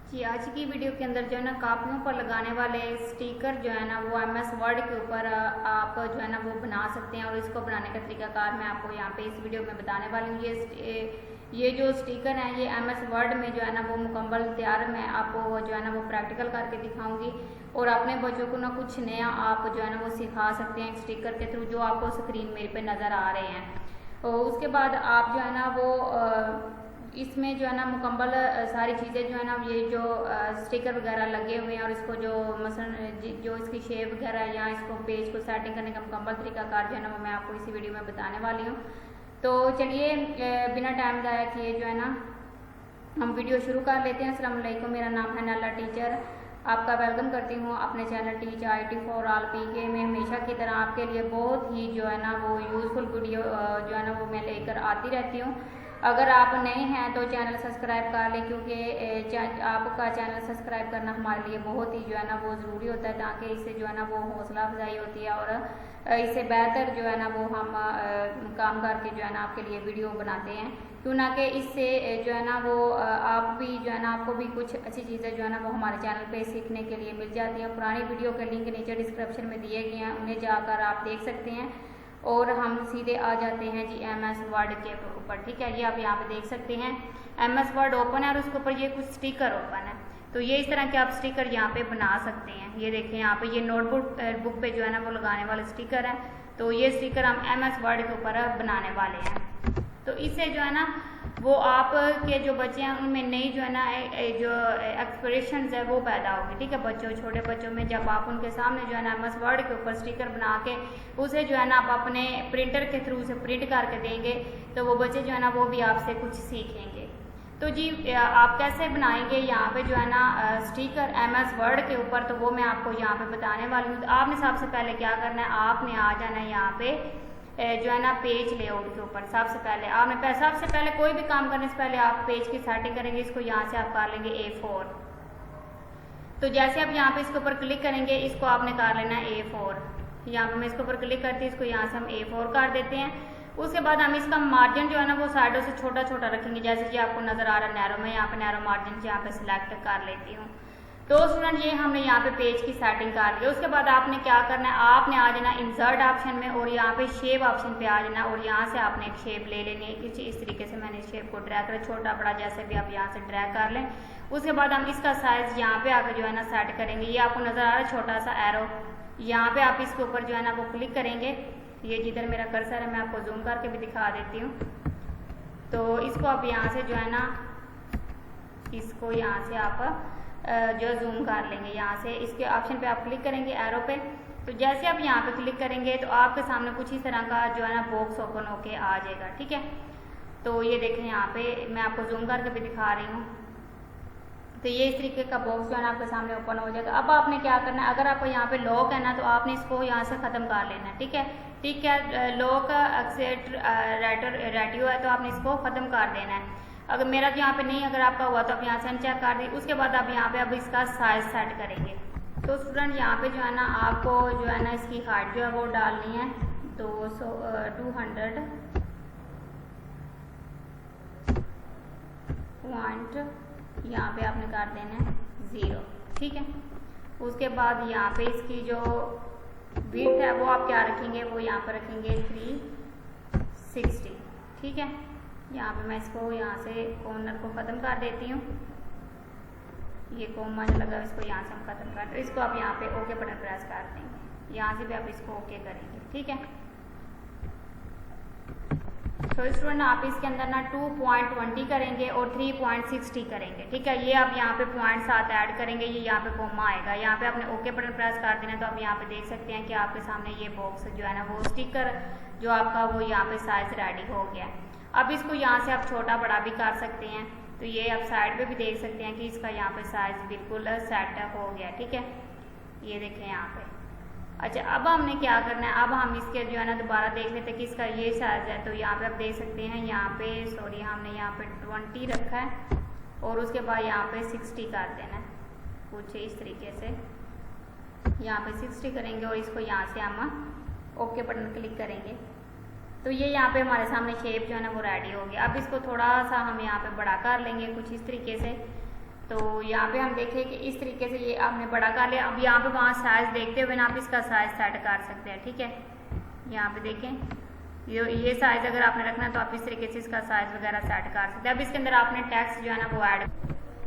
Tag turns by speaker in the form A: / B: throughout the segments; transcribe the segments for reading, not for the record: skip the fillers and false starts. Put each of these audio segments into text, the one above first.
A: जी, आज की वीडियो के अंदर जो है ना कापियों पर लगाने वाले स्टिकर जो है ना वो MS वर्ड के ऊपर आप जो है ना वो बना सकते हैं। और इसको बनाने का तरीकाकार मैं आपको यहाँ पे इस वीडियो में बताने वाली हूँ। ये जो स्टिकर हैं ये MS वर्ड में जो है ना वो मुकम्मल तैयार मैं आपको जो है ना वो प्रैक्टिकल करके दिखाऊंगी। और अपने बच्चों को ना कुछ नया आप जो है ना वो सिखा सकते हैं स्टिकर के थ्रू, जो आपको स्क्रीन मेरे पे नज़र आ रहे हैं। और उसके बाद आप जो है ना वो इसमें जो है ना मुकम्मल सारी चीज़ें जो है ना ये जो स्टिकर वगैरह लगे हुए हैं और इसको जो मसलन जो इसकी शेप वगैरह है या इसको पेज को सेटिंग करने का मुकम्मल तरीकाकार जो है ना वो मैं आपको इसी वीडियो में बताने वाली हूँ। तो चलिए बिना टाइम ज़ाया किए जो है ना हम वीडियो शुरू कर लेते हैं। अस्सलाम वालेकुम, मेरा नाम है नाला टीचर। आपका वेलकम करती हूँ अपने channel teach IT for all PK में। हमेशा की तरह आपके लिए बहुत ही जो है ना वो यूज़फुल वीडियो जो है ना वो मैं लेकर आती रहती हूँ। अगर आप नए हैं तो चैनल सब्सक्राइब कर लें, क्योंकि आपका चैनल सब्सक्राइब करना हमारे लिए बहुत ही जो है ना वो ज़रूरी होता है, ताकि इससे जो है ना वो हौसला अफजाई होती है और इससे बेहतर जो है ना वो हम काम करके जो है ना आपके लिए वीडियो बनाते हैं। क्यों ना कि इससे जो है ना वो आप भी जो है ना आपको भी कुछ अच्छी चीज़ें जो है ना वो हमारे चैनल पे सीखने के लिए मिल जाती हैं। पुरानी वीडियो के लिंक नीचे डिस्क्रिप्शन में दिए गए हैं, उन्हें जाकर आप देख सकते हैं। और हम सीधे आ जाते हैं जी MS वर्ड के ऊपर। ठीक है, ये आप यहाँ पे देख सकते हैं MS वर्ड ओपन है और उसके ऊपर ये कुछ स्टिकर ओपन है। तो ये इस तरह के आप स्टिकर यहाँ पे बना सकते हैं। ये देखें यहाँ पे ये नोटबुक बुक पे जो है ना वो लगाने वाले स्टिकर है। तो ये स्टिकर हम MS वर्ड के ऊपर बनाने वाले हैं। तो इससे जो है ना वो आप के जो बच्चे हैं उनमें नई जो है ना जो एक्सप्रेशंस है वो पैदा होगी। ठीक है, बच्चों छोटे बच्चों में जब आप उनके सामने जो है ना MS वर्ड के ऊपर स्टिकर बना के उसे जो है ना आप अपने प्रिंटर के थ्रू से प्रिंट करके देंगे तो वो बच्चे जो है ना वो भी आपसे कुछ सीखेंगे। तो जी आप कैसे बनाएंगे यहाँ पे जो है ना स्टिकर MS वर्ड के ऊपर, तो वो मैं आपको यहाँ पे बताने वाली हूँ। तो आपने सबसे पहले क्या करना है, आपने आ जाना है यहाँ पे जो है ना पेज लेआउट के ऊपर। सबसे पहले कोई भी काम करने से पहले आप पेज की सेटिंग करेंगे। इसको यहाँ से आप कर लेंगे A4। तो जैसे आप यहाँ पे इसके ऊपर क्लिक करेंगे इसको आपने कर लेना है A4। यहाँ पे मैं इसके ऊपर क्लिक करती हूँ, इसको यहाँ से हम A4 कर देते हैं। उसके बाद हम इसका मार्जिन जो है ना वो साइडों से छोटा छोटा रखेंगे, जैसे कि आपको नजर आ रहा है नैरो। मैं यहाँ पे नैरो मार्जिन यहाँ पे सिलेक्ट कर लेती हूँ। तो स्टूडेंट ये हमने यहाँ पे पेज की सेटिंग कर ली। उसके बाद आपने क्या करना है, आपने आ जाना इंसर्ट ऑप्शन में और यहाँ पे शेप ऑप्शन पे आ जाना और यहाँ से आपने एक शेप ले लेनी है। कुछ इस तरीके से मैंने शेप को ड्रैग कर, छोटा बड़ा जैसे भी आप यहाँ से ड्रैग कर लें। उसके बाद हम इसका साइज यहाँ पे आकर जो है ना सेट करेंगे। ये आपको नजर आ रहा है छोटा सा एरो, यहाँ पे आप इसके ऊपर जो है ना वो क्लिक करेंगे। ये जिधर मेरा कर्सर है मैं आपको जूम करके भी दिखा देती हूँ। तो इसको आप यहाँ से जो है ना इसको यहाँ से आप जो जूम कर लेंगे। यहाँ से इसके ऑप्शन पे आप क्लिक करेंगे एरो पे। तो जैसे आप यहाँ पे क्लिक करेंगे तो आपके सामने कुछ इस तरह का जो है ना बॉक्स ओपन होके आ जाएगा। ठीक है, तो ये देखें यहाँ पे मैं आपको जूम करके भी दिखा रही हूँ। तो ये इस तरीके का बॉक्स जो है ना आपके सामने ओपन हो जाएगा। अब आपने क्या करना है, अगर आपको यहाँ पे लॉक है ना तो आपने इसको यहाँ से ख़त्म कर लेना है। ठीक है, लॉक एक्सेप्ट रेटियो है तो आपने इसको ख़त्म कर देना है। अगर मेरा तो यहाँ पे नहीं, अगर आपका हुआ तो आप यहाँ से अनचेक कर दें। उसके बाद आप यहाँ पे अब इसका साइज सेट करेंगे। तो स्टूडेंट यहाँ पे जो है ना आपको जो है ना इसकी हाइट जो है वो डालनी है 200 पॉइंट यहाँ पे आपने कर देना है 0। ठीक है, उसके बाद यहाँ पे इसकी जो विड्थ है वो आप क्या रखेंगे, वो यहाँ पर रखेंगे 360। ठीक है, यहाँ पे मैं इसको यहाँ से कॉर्नर को ख़त्म कर देती हूँ। ये कॉमा जो लगा इसको यहाँ से हम ख़त्म कर दें। इसको आप यहाँ पे ओके बटन प्रेस कर देंगे, यहाँ से भी आप इसको ओके करेंगे। ठीक है, तो स्टूडेंट आप इसके अंदर ना 2.20 करेंगे और 3.60 करेंगे। ठीक है, ये आप यहाँ पे पॉइंट साथ ऐड करेंगे, ये यहाँ पे कॉमा आएगा। यहाँ पे आपने ओके बटन प्रेस कर देना। तो आप यहाँ पे देख सकते हैं कि आपके सामने ये बॉक्स जो है ना वो स्टिकर जो आपका वो यहाँ पे साइज रेडी हो गया है। अब इसको यहाँ से आप छोटा बड़ा भी कर सकते हैं। तो ये आप साइड पे भी देख सकते हैं कि इसका यहाँ पे साइज बिल्कुल सेट हो गया। ठीक है, ये देखें यहाँ पे। अच्छा, अब हमने क्या करना है, अब हम इसके जो है ना दोबारा देख लेते हैं कि इसका ये साइज है। तो यहाँ पे आप देख सकते हैं यहाँ पे सॉरी हमने यहाँ पे 20 रखा है और उसके बाद यहाँ पे 60 कर देना है कुछ इस तरीके से। यहाँ पे 60 करेंगे और इसको यहाँ से हम ओके बटन क्लिक करेंगे। तो ये यहाँ पे हमारे सामने शेप जो है ना वो रेडी हो गया। अब इसको थोड़ा सा हम यहाँ पे बड़ा कर लेंगे कुछ इस तरीके से। तो यहाँ पे हम देखें कि इस तरीके से ये आपने बड़ा कर लिया। अब यहाँ पे वहाँ साइज़ देखते हुए ना आप इसका साइज़ सेट कर सकते हैं, ठीक है। यहाँ पे देखें ये साइज़ अगर आपने रखना है तो आप इस तरीके से इसका साइज़ वगैरह सेट कर सकते हैं। अब इसके अंदर आपने टेक्स्ट जो है ना वो ऐड,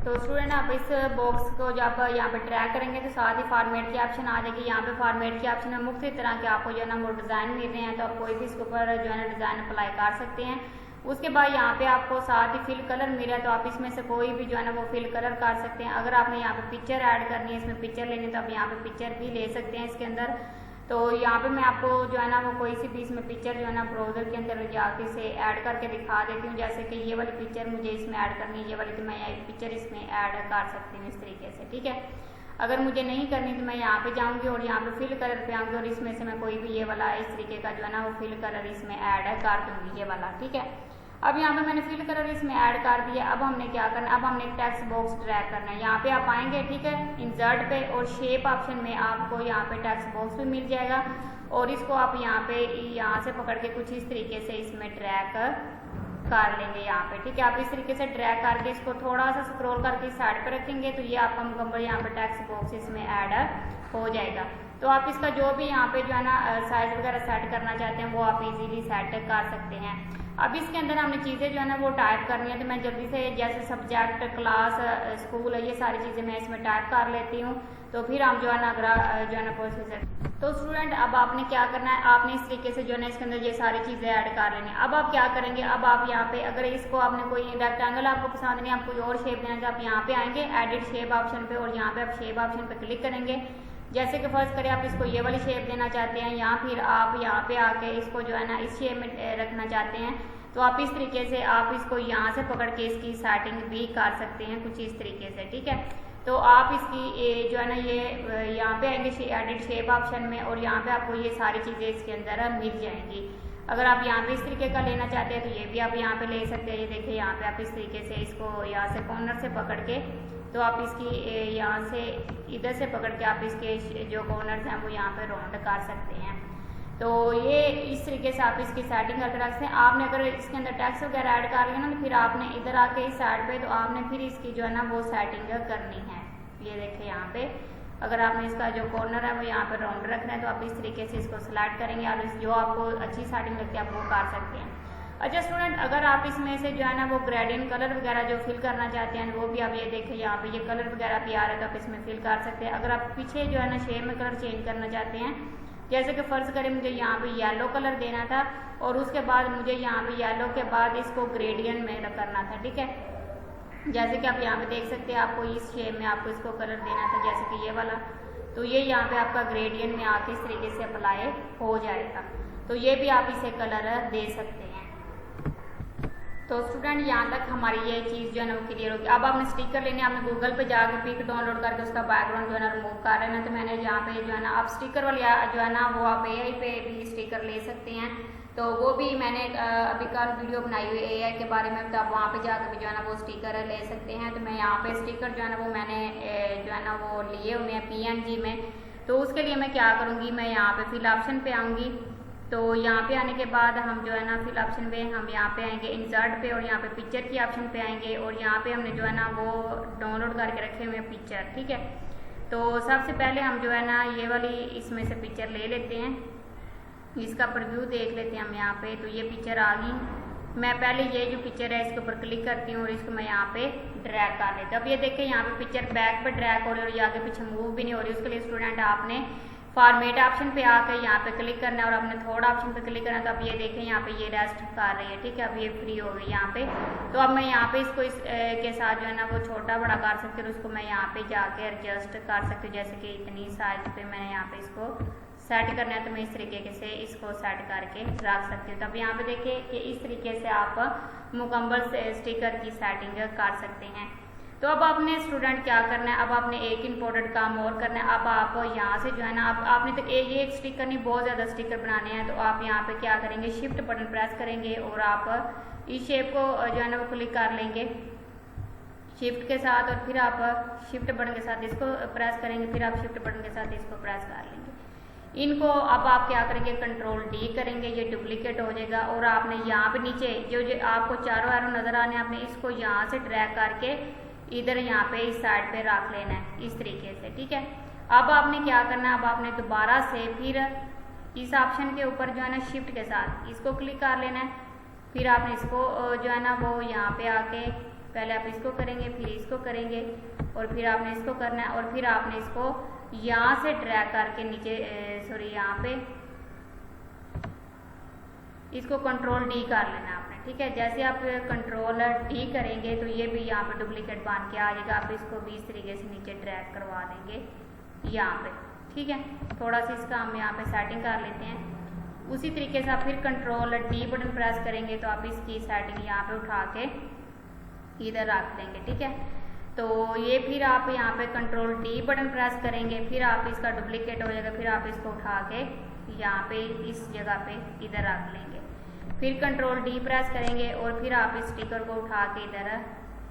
A: तो स्टूडेंट आप इस बॉक्स को जब यहाँ पे ड्रैग करेंगे तो साथ ही फॉर्मेट की ऑप्शन आ जाएगी। यहाँ पे फॉर्मेट की ऑप्शन में मुख्तलिफ तरह के आपको जो है ना वो डिज़ाइन मिल रहे हैं, तो आप कोई भी इसके ऊपर जो है ना डिज़ाइन अप्लाई कर सकते हैं। उसके बाद यहाँ पे आपको साथ ही फिल कलर मिल रहा है, तो आप इसमें से कोई भी जो है ना वो फिल कलर कर सकते हैं। अगर आपने यहाँ पे पिक्चर ऐड करनी है, इसमें पिक्चर लेनी है, तो आप यहाँ पे पिक्चर भी ले सकते हैं इसके अंदर। तो यहाँ पे मैं आपको जो है ना वो कोई सी भी इसमें पिक्चर जो है ना ब्राउज़र के अंदर जाके से ऐड करके दिखा देती हूँ। जैसे कि ये वाली पिक्चर मुझे इसमें ऐड करनी है, ये वाली, तो मैं ये पिक्चर इसमें ऐड कर सकती हूँ इस तरीके से, ठीक है। अगर मुझे नहीं करनी तो मैं यहाँ पे जाऊँगी और यहाँ पे फिल कलर पे आऊँगी और इसमें से मैं कोई भी ये वाला इस तरीके का जो है ना वो फिल कलर इसमें ऐड कर दूँगी, ये वाला, ठीक है। अब यहाँ पे मैंने फिल कलर इसमें ऐड कर दिया। अब हमने क्या करना है, अब हमने एक टेक्स्ट बॉक्स ड्रैग करना है। यहाँ पे आप आएंगे, ठीक है, इंसर्ट पे और शेप ऑप्शन में आपको यहाँ पे टेक्स्ट बॉक्स भी मिल जाएगा और इसको आप यहाँ से पकड़ के कुछ इस तरीके से इसमें ड्रैग कर लेंगे यहाँ पे, ठीक है। आप इस तरीके से ड्रैग करके इसको थोड़ा सा स्क्रॉल करके साइड पे रखेंगे तो ये आपका मुकम्मल यहाँ पे टेक्स्ट बॉक्स इसमें ऐड हो जाएगा। तो आप इसका जो भी यहाँ पे जो है ना साइज वगैरह सेट करना चाहते हैं वो आप इजीली सेट कर सकते हैं। अब इसके अंदर हमने चीज़ें जो है ना वो टाइप करनी है, तो मैं जल्दी से जैसे सब्जेक्ट, क्लास, स्कूल, ये सारी चीज़ें मैं इसमें टाइप कर लेती हूँ। तो फिर हम जो है ना जो है ना प्रोसेस। तो स्टूडेंट अब आपने क्या करना है, आपने इस तरीके से जो है ना इसके अंदर ये सारी चीज़ें ऐड कर लेनी है। अब आप क्या करेंगे, अब आप यहाँ पे अगर इसको आपने कोई रेक्टेंगल आपको पसंद नहीं, आप कोई और शेप देना तो आप यहाँ पे आएंगे एडिट शेप ऑप्शन पे और यहाँ पे आप शेप ऑप्शन पे क्लिक करेंगे। जैसे कि फर्स्ट करें आप इसको ये वाली शेप देना चाहते हैं या फिर आप यहाँ पे आके इसको जो है ना इस शेप में रखना चाहते हैं, तो आप इस तरीके से आप इसको यहाँ से पकड़ के इसकी सेटिंग भी कर सकते हैं कुछ इस तरीके से, ठीक है। तो आप इसकी जो है ना ये यहाँ पे आएंगे एडिट शेप ऑप्शन में और यहाँ पे आपको ये सारी चीज़ें इसके अंदर मिल जाएंगी। अगर आप यहाँ पे इस तरीके का लेना चाहते हैं तो ये भी आप यहाँ पे ले सकते हैं। ये देखिए यहाँ पे आप इस तरीके से इसको यहाँ से कॉर्नर से पकड़ के, तो आप इसकी यहाँ से इधर से पकड़ के आप इसके जो कॉर्नर्स हैं वो यहाँ पे राउंड कर सकते हैं। तो ये इस तरीके से आप इसकी सेटिंग करके रख सकते हैं। आपने अगर इसके अंदर टेक्स्ट वगैरह ऐड कर लिया ना तो फिर आपने इधर आके इस साइड पे तो आपने फिर इसकी जो है ना वो सेटिंग करनी है। ये देखिए यहाँ पे अगर आपने इसका जो कॉर्नर है वो यहाँ पे राउंड रखना है तो आप इस तरीके से इसको सिलेक्ट करेंगे और जो आपको अच्छी सेटिंग लगती है आप वो कर सकते हैं। अच्छा स्टूडेंट, अगर आप इसमें से जो है ना वो ग्रेडियंट कलर वगैरह जो फिल करना चाहते हैं वो भी आप ये देखें यहाँ पे ये कलर वगैरह भी आ रहा है तो आप इसमें फिल कर सकते हैं। अगर आप पीछे जो है ना शेप में कलर चेंज करना चाहते हैं, जैसे कि फर्ज करें मुझे यहाँ पे येलो कलर देना था और उसके बाद मुझे यहाँ पे येलो के बाद इसको ग्रेडियंट में करना था, ठीक है। जैसे कि आप यहाँ पे देख सकते हैं आपको इस शेप में आपको इसको कलर देना था जैसे कि ये वाला, तो ये यहाँ पे आपका ग्रेडियंट में आके इस तरीके से अप्लाई हो जाएगा। तो ये भी आप इसे कलर दे सकते हैं। तो स्टूडेंट यहाँ तक हमारी ये चीज़ जो है ना वो क्लियर होगी। अब आपने स्टिकर लेने, आपने गूगल पे जाकर पिक डाउनलोड करके उसका बैकग्राउंड जो है ना रिमूव कर रहे हैं, तो मैंने यहाँ पे जो है ना आप स्टिकर वाली जो है ना वो आप AI पे भी स्टिकर ले सकते हैं। तो वो भी मैंने अभी कल वीडियो बनाई हुई AI के बारे में, तो आप वहाँ पे जाकर भी जो है ना वो स्टिकर ले सकते हैं। तो मैं यहाँ पे स्टिकर जो है ना वो मैंने जो है ना वो लिए हुए हैं PNG में। तो उसके लिए मैं क्या करूँगी, मैं यहाँ पे फिल ऑप्शन पे आऊँगी। तो यहाँ पे आने के बाद हम जो है ना फिल ऑप्शन पे हम यहाँ पे आएंगे इंसर्ट पे और यहाँ पे पिक्चर की ऑप्शन पे आएंगे और यहाँ पे हमने जो है ना वो डाउनलोड करके रखे हुए हैं पिक्चर, ठीक है। तो सबसे पहले हम जो है ना ये वाली इसमें से पिक्चर ले लेते हैं, इसका प्रीव्यू देख लेते हैं हम यहाँ पे। तो ये पिक्चर आ गई। मैं पहले ये जो पिक्चर है इसके ऊपर क्लिक करती हूँ और इसको मैं यहाँ पे ड्रैग कर लेती हूँ। अब ये देखें यहाँ पे पिक्चर बैक पे ड्रैग हो रही है और ये आगे पीछे मूव भी नहीं हो रही। उसके लिए स्टूडेंट आपने फॉर्मेट ऑप्शन पे आकर यहाँ पे क्लिक करना है और आपने थर्ड ऑप्शन पे क्लिक करना है। तो अब ये देखें यहाँ पे ये रेस्ट कर रही है, ठीक है। अब ये फ्री हो गई यहाँ पे। तो अब मैं यहाँ पे इसको के साथ जो है ना वो छोटा बड़ा कर सकती हूँ, उसको मैं यहाँ पे जाके एडजस्ट कर सकती हूँ। जैसे कि इतनी साइज पे मैंने यहाँ पे इसको सेट करना है तो मैं इस तरीके से इसको सेट करके रख सकती हूँ। तो अब यहाँ पे देखिए कि इस तरीके से आप मुकम्मल स्टिकर की सेटिंग कर सकते हैं। तो अब आपने स्टूडेंट क्या करना है, अब आपने एक इम्पोर्टेंट काम और करना है। अब आप यहाँ से जो है ना अब आपने तो ये एक स्टिकर नहीं बहुत ज़्यादा स्टिकर बनाने हैं। तो आप यहाँ पे क्या करेंगे, शिफ्ट बटन प्रेस करेंगे और आप इस शेप को जो है ना वो क्लिक कर लेंगे शिफ्ट के साथ और फिर आप शिफ्ट बटन के साथ इसको प्रेस करेंगे, फिर आप शिफ्ट बटन के साथ इसको प्रेस कर लेंगे। इनको अब आप क्या करेंगे, कंट्रोल D करेंगे, ये डुप्लीकेट हो जाएगा। और आपने यहाँ पे नीचे जो आपको चारों एरो नज़र आने, आपने इसको यहाँ से ड्रैग करके इधर यहाँ पे इस साइड पे रख लेना है इस तरीके से, ठीक है। अब आपने क्या करना है, अब आपने दोबारा से फिर इस ऑप्शन के ऊपर जो है ना शिफ्ट के साथ इसको क्लिक कर लेना है। फिर आपने इसको जो है ना वो यहाँ पे आके पहले आप इसको करेंगे, फिर इसको करेंगे और फिर आपने इसको करना है और फिर आपने इसको यहाँ से ड्रैग करके नीचे सॉरी यहाँ पे इसको कंट्रोल डी कर लेना आपने, ठीक है। जैसे आप कंट्रोल डी करेंगे तो ये भी यहाँ पे डुप्लीकेट बन के आ जाएगा। आप इसको भी इस तरीके से नीचे ड्रैग करवा देंगे यहाँ पे, ठीक है। थोड़ा सा इसका हम यहाँ पे सेटिंग कर लेते हैं। उसी तरीके से आप फिर कंट्रोल डी बटन प्रेस करेंगे तो आप इसकी सेटिंग यहाँ पे उठा के इधर रख देंगे, ठीक है। तो ये फिर आप यहाँ पे कंट्रोल डी बटन प्रेस करेंगे, फिर आप इसका डुप्लीकेट हो जाएगा, फिर आप इसको उठा के यहाँ पे इस जगह पे इधर रख लेंगे। फिर कंट्रोल डी प्रेस करेंगे और फिर आप इस स्टिकर को उठा के इधर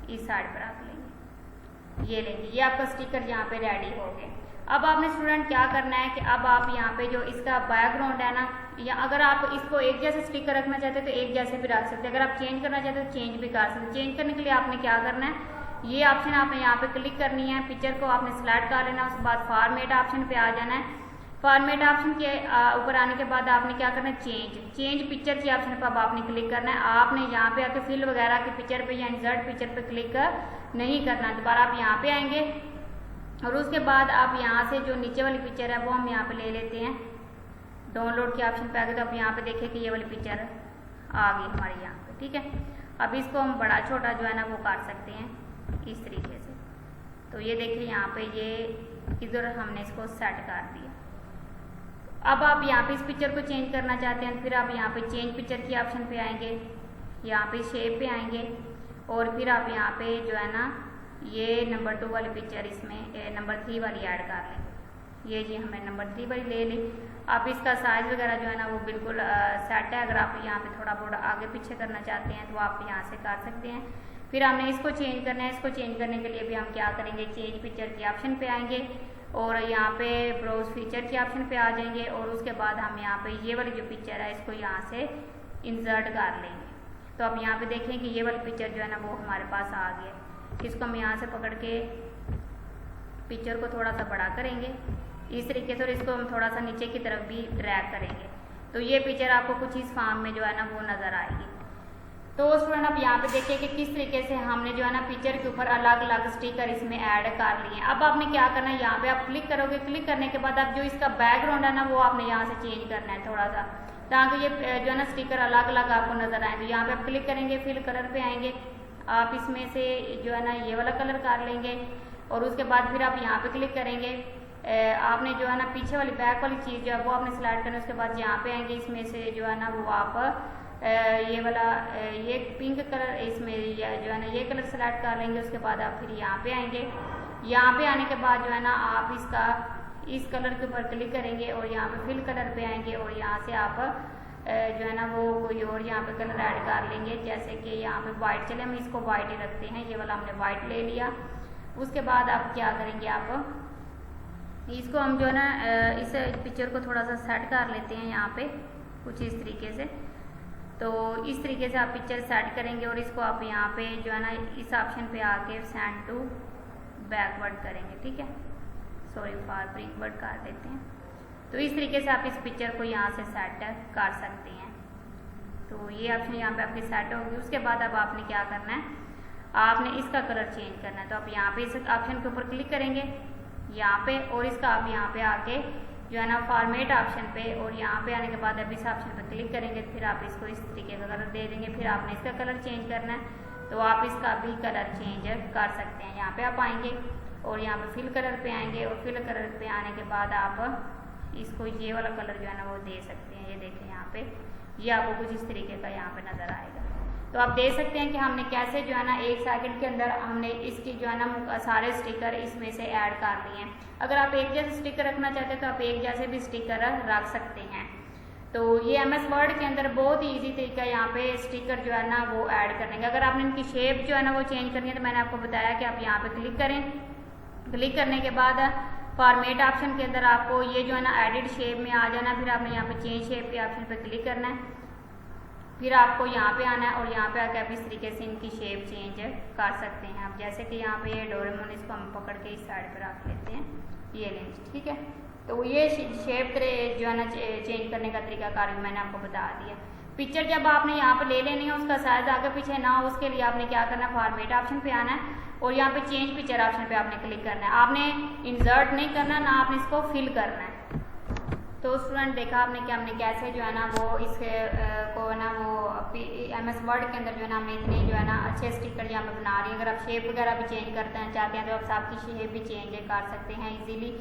A: इस साइड पर रख लेंगे। ये लेंगे, ये आपका स्टिकर यहाँ पे रेडी हो गया। अब आपने स्टूडेंट क्या करना है कि अब आप यहाँ पे जो इसका बैकग्राउंड है ना, या अगर आप इसको एक जैसे स्टिकर रखना चाहते हैं तो एक जैसे भी रख सकते हैं। अगर आप चेंज करना चाहते हैं तो चेंज भी कर सकते हैं। चेंज करने के लिए आपने क्या करना है, ये ऑप्शन आपने यहाँ पे क्लिक करनी है, पिक्चर को आपने सिलेक्ट कर लेना, उसके बाद फॉर्मेट ऑप्शन पे आ जाना है। फॉर्मेट ऑप्शन के ऊपर आने के बाद आपने क्या करना है, चेंज पिक्चर के ऑप्शन पर अब आपने क्लिक करना है। आपने यहाँ पे आके फिल वगैरह की पिक्चर पे या इंसर्ट पिक्चर पे क्लिक नहीं करना। दोबारा आप यहाँ पे आएंगे और उसके बाद आप यहाँ से जो नीचे वाली पिक्चर है वो हम यहाँ पे ले लेते हैं। डाउनलोड के ऑप्शन पे आ गए तो आप यहाँ पे देखें कि ये वाली पिक्चर आ गई हमारे यहाँ पे, ठीक है। अब इसको हम बड़ा छोटा जो है ना वो कर सकते हैं इस तरीके से। तो ये देखिए यहाँ पे ये इधर हमने इसको सेट कर दिया। अब आप यहाँ पे इस पिक्चर को चेंज करना चाहते हैं, फिर आप यहाँ पे चेंज पिक्चर के ऑप्शन पे आएंगे, यहाँ पे शेप पे आएंगे और फिर आप यहाँ पे जो है ना ये नंबर 2 वाली पिक्चर इसमें नंबर 3 वाली ऐड कर लेंगे। ये जी हमने नंबर 3 वाली ले ली। आप इसका साइज वगैरह जो है ना वो बिल्कुल सेट है। अगर आप यहाँ पे थोड़ा बहुत आगे पीछे करना चाहते हैं तो आप यहाँ से कर सकते हैं। फिर हमने इसको चेंज करना है। इसको चेंज करने के लिए भी हम क्या करेंगे, चेंज पिक्चर के ऑप्शन पे आएंगे और यहाँ पे ब्राउज फीचर के ऑप्शन पे आ जाएंगे और उसके बाद हम यहाँ पे ये वाली जो पिक्चर है इसको यहाँ से इंसर्ट कर लेंगे। तो अब यहाँ पे देखें कि ये वाली पिक्चर जो है ना वो हमारे पास आ गई है। इसको हम यहाँ से पकड़ के पिक्चर को थोड़ा सा बड़ा करेंगे इस तरीके से और इसको हम थोड़ा सा नीचे की तरफ भी ड्रैग करेंगे तो ये पिक्चर आपको कुछ इस फॉर्म में जो है ना वो नज़र आएगी। तो स्टूडेंट अब यहाँ पे देखिए कि किस तरीके से हमने जो है ना पिक्चर के ऊपर अलग अलग स्टिकर इसमें ऐड कर लिए। अब आपने क्या करना है, यहाँ पे आप क्लिक करोगे, क्लिक करने के बाद आप जो इसका बैकग्राउंड है ना वो आपने यहाँ से चेंज करना है थोड़ा सा, ताकि ये जो है ना स्टिकर अलग अलग आपको नजर आए। तो यहाँ पे आप क्लिक करेंगे, फिल कलर पे आएंगे, आप इसमें से जो है ना ये वाला कलर कर लेंगे और उसके बाद फिर आप यहाँ पे क्लिक करेंगे। आपने जो है ना पीछे वाली बैक वाली चीज़ जो है वो आपने सिलेक्ट करना है। उसके बाद यहाँ पे आएंगे, इसमें से जो है ना वो आप ये वाला ये पिंक कलर इसमें जो है ना ये कलर सेलेक्ट कर लेंगे। उसके बाद आप फिर यहाँ पे आएंगे। यहाँ पे आने के बाद जो है ना आप इसका इस कलर के ऊपर क्लिक करेंगे और यहाँ पे फिल कलर पे आएंगे और यहाँ से आप जो है ना वो कोई और यहाँ पे कलर ऐड कर लेंगे। जैसे कि यहाँ पे वाइट, चले हम इसको वाइट ही रखते हैं, ये वाला हमने वाइट ले लिया। उसके बाद आप क्या करेंगे, आप इसको हम जो है ना इस पिक्चर को थोड़ा सा सेट कर लेते हैं यहाँ पे कुछ इस तरीके से। तो इस तरीके से आप पिक्चर सेट करेंगे और इसको आप यहाँ पे जो है ना इस ऑप्शन पे आके सेंड टू बैकवर्ड करेंगे, ठीक है, सॉरी फॉरवर्ड कर देते हैं। तो इस तरीके से आप इस पिक्चर को यहाँ से सेट कर सकते हैं। तो ये ऑप्शन यहाँ पे आपकी सेट होगी। उसके बाद अब आपने क्या करना है, आपने इसका कलर चेंज करना है। तो आप यहाँ पे इस ऑप्शन के ऊपर क्लिक करेंगे यहाँ पे और इसका आप यहाँ पे आके जो है ना फॉर्मेट ऑप्शन पे और यहाँ पे आने के बाद अब इस ऑप्शन पे क्लिक करेंगे। फिर आप इसको इस तरीके का कलर दे देंगे। फिर आपने इसका कलर चेंज करना है तो आप इसका भी कलर चेंज कर सकते हैं। यहाँ पे आप आएंगे और यहाँ पे फिल कलर पे आएंगे और फिल कलर पे आने के बाद आप इसको ये वाला कलर जो है ना वो दे सकते हैं। ये देखें यहाँ पे ये आपको कुछ इस तरीके का यहाँ पे नज़र आएगा। तो आप देख सकते हैं कि हमने कैसे जो है ना 1 सेकंड के अंदर हमने इसकी जो है ना सारे स्टिकर इसमें से ऐड कर लिए हैं। अगर आप एक जैसे स्टिकर रखना चाहते हैं तो आप एक जैसे भी स्टिकर रख सकते हैं। तो ये MS वर्ड के अंदर बहुत ही ईजी तरीका है यहाँ पे स्टिकर जो है ना वो ऐड करने का। अगर आपने इनकी शेप जो है ना वो चेंज करनी है तो मैंने आपको बताया कि आप यहाँ पे क्लिक करें। क्लिक करने के बाद फॉर्मेट ऑप्शन के अंदर आपको ये जो है ना एडिट शेप में आ जाना। फिर आपने यहाँ पे चेंज शेप के ऑप्शन पे क्लिक करना है। फिर आपको यहाँ पे आना है और यहाँ पे आकर आप इस तरीके से इनकी शेप चेंज कर सकते हैं आप। जैसे कि यहाँ पे ये डोरेमोन, इसको हम पकड़ के इस साइड पर रख लेते हैं, ये लेंज, ठीक है। तो ये शेप जो है ना चेंज करने का तरीकाकार भी मैंने आपको बता दिया। पिक्चर जब आपने यहाँ पे ले लेनी है, उसका साइज आगे पीछे ना हो, उसके लिए आपने क्या करना है, फॉर्मेट ऑप्शन पे आना है और यहाँ पे चेंज पिक्चर ऑप्शन पे आपने क्लिक करना है। आपने इंसर्ट नहीं करना, ना आपने इसको फिल करना है। तो स्टूडेंट देखा आपने कि हमने कैसे जो है ना वो इसके को ना वो MS वर्ड के अंदर जो है ना हमने इतने जो है ना अच्छे स्टिकर यहाँ पे बना रही हैं। अगर आप शेप वगैरह भी चेंज करते हैं चाहते हैं तो आप आपकी शेप भी चेंज कर सकते हैं इजीली।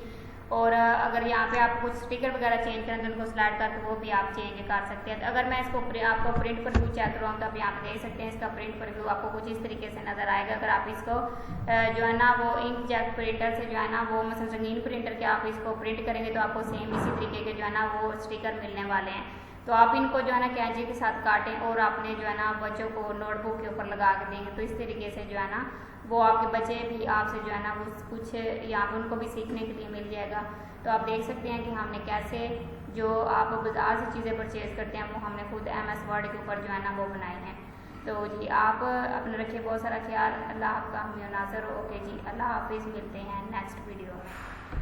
A: और अगर यहाँ पे आप कुछ स्टिकर वगैरह चेंज करें तो उनको स्लाइड करके वो भी आप चेंज कर सकते हैं। तो अगर मैं इसको आपको प्रिंट पर व्यू चेक करवाऊँ तो आप यहाँ पे देख सकते हैं, इसका प्रिंट पर व्यू आपको कुछ इस तरीके से नजर आएगा। अगर आप इसको जो है ना वो इंकजेट प्रिंटर से जो है ना वो मतलब रंगीन प्रिंटर के आप इसको प्रिंट करेंगे तो आपको सेम इसी तरीके के जो है ना वो स्टिकर मिलने वाले हैं। तो आप इनको जो है ना कैंची के साथ काटें और आपने जो है ना बच्चों को नोटबुक के ऊपर लगा के देंगे तो इस तरीके से जो है ना वो आपके बच्चे भी आपसे जो है ना वो कुछ यहाँ पे उनको भी सीखने के लिए मिल जाएगा। तो आप देख सकते हैं कि हमने कैसे जो आप बाज़ार से चीज़ें परचेज़ करते हैं वो हमने खुद MS वर्ड के ऊपर जो है ना वो बनाए हैं। तो जी आप अपने रखिए बहुत सारा ख्याल। अल्लाह आपका हमें नाज़र। ओके जी, अल्लाह हाफिज़, मिलते हैं नेक्स्ट वीडियो में।